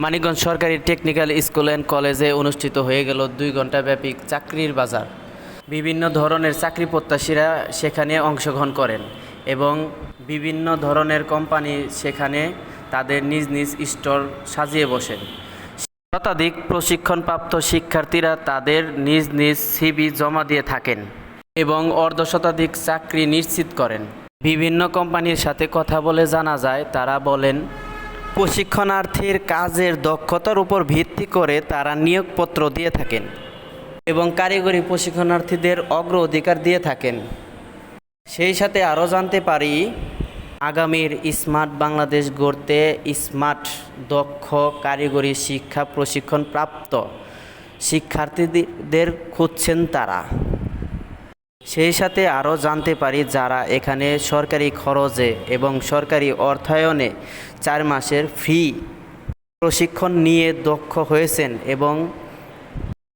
মানিকগঞ্জ সরকারি technical school and কলেজে অনুষ্ঠিত হয়ে গেল 2 ঘণ্টাব্যাপী চাকরির বাজার। বিভিন্ন ধরনের চাকরি প্রত্যাশীরা সেখানে অংশগ্রহণ করেন এবং বিভিন্ন ধরনের কোম্পানি সেখানে তাদের নিজ নিজ স্টল সাজিয়ে বসেন। শতাধিক প্রশিক্ষণপ্রাপ্ত শিক্ষার্থীরা তাদের নিজ নিজ সিভি জমা দিয়ে থাকেন এবং অর্ধশতাধিক চাকরি নিশ্চিত করেন। বিভিন্ন কোম্পানির সাথে কথা বলে জানা যায়, তারা বলেন প্রশিক্ষণার্থীর কাজের দক্ষতার উপর ভিত্তি করে তারা নিয়োগপত্র দিয়ে থাকেন এবং কারিগরি প্রশিক্ষণার্থীদের অগ্রাধিকার দিয়ে থাকেন। সেই সাথে আরও জানতে পারি, আগামীর স্মার্ট বাংলাদেশ গড়তে স্মার্ট দক্ষ কারিগরি শিক্ষা প্রশিক্ষণপ্রাপ্ত শিক্ষার্থীদের খুঁজছেন তারা। সেই সাথে আরও জানতে পারি, যারা এখানে সরকারি খরচে এবং সরকারি অর্থায়নে 4 মাসের ফ্রি প্রশিক্ষণ নিয়ে দক্ষ হয়েছেন এবং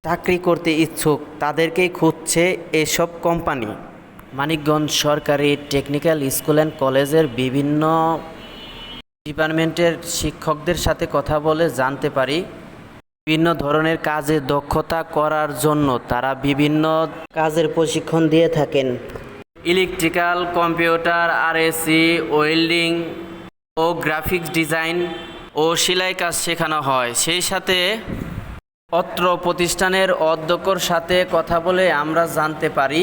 চাকরি করতে ইচ্ছুক, তাদেরকেই খুঁজছে এসব কোম্পানি। মানিকগঞ্জ সরকারি টেকনিক্যাল স্কুল অ্যান্ড কলেজের বিভিন্ন ডিপার্টমেন্টের শিক্ষকদের সাথে কথা বলে জানতে পারি, বিভিন্ন ধরনের কাজে দক্ষতা করার জন্য তারা বিভিন্ন কাজের প্রশিক্ষণ দিয়ে থাকেন। ইলেকট্রিক্যাল, কম্পিউটার, আরএসি, ওয়েল্ডিং ও গ্রাফিক্স ডিজাইন ও সেলাই কাজ শেখানো হয়। সেই সাথে অত্র প্রতিষ্ঠানের অধ্যক্ষর সাথে কথা বলে আমরা জানতে পারি,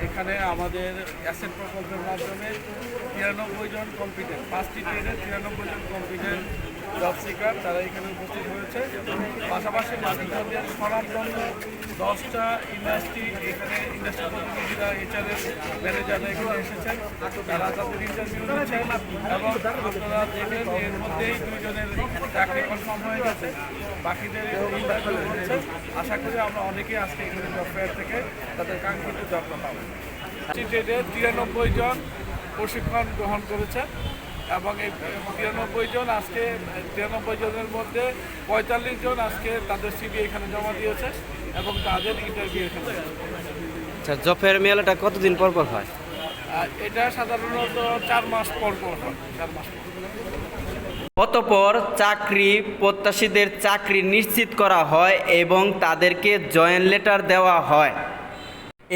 এখানে আমাদের অ্যাসেট প্রকল্পের মাধ্যমে 93 জন কম্পিটেন্ট, 5টি ট্রেডের 93 জন কম্পিটেন্ট জব সিকার তারা এখানে উপস্থিত হয়েছে। পাশাপাশি মানিকগঞ্জের স্বনামধন্য 10টা ইন্ডাস্ট্রি, এখানে ইন্ডাস্ট্রি প্রতিনিধিরা, এইচআরএর ম্যানেজাররা এখানে এসেছেন, তারা তাদের ইন্টারভিউ নিচ্ছেন এবং আপনারা দেখলেন এর মধ্যেই 2 জনের চাকরি কনফার্ম হয়ে গেছে, বাকিদের ইন্টারভিউ হচ্ছে। আশা করি আমরা অনেকেই আজকে এখানে জব ফেয়ার থেকে তাদের কাঙ্ক্ষিত জবটা পাবো। ট্রেডে 93 জন প্রশিক্ষণ গ্রহণ করেছে এবং এই 93 জন আজকে 93 জনের মধ্যে 45 জন আজকে তাদের সিভি এখানে জমা দিয়েছে এবং তাদের ইন্টারভিউ এখানে। আচ্ছা, জব ফেয়ার মেলাটা কতদিন পর পর হয়? এটা সাধারণত 4 মাস পর পর হয়, 4 মাস পর। অতঃপর চাকরি প্রত্যাশীদের চাকরি নিশ্চিত করা হয় এবং তাদেরকে জয়েন লেটার দেওয়া হয়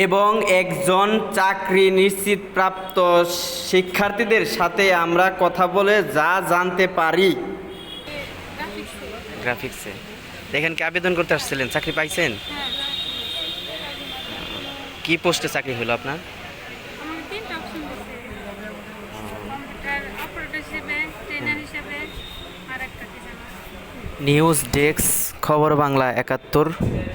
এবং একজন চাকরি নিশ্চিত প্রাপ্ত শিক্ষার্থীদের সাথে আমরা কথা বলে যা জানতে পারি, গ্রাফিক্সে দেখেন কি আবেদন করতে আসছিলেন, চাকরি পাইছেন? কি পোস্টে চাকরি হলো আপনার? নিউজ ডেস্ক, খবর বাংলা 71।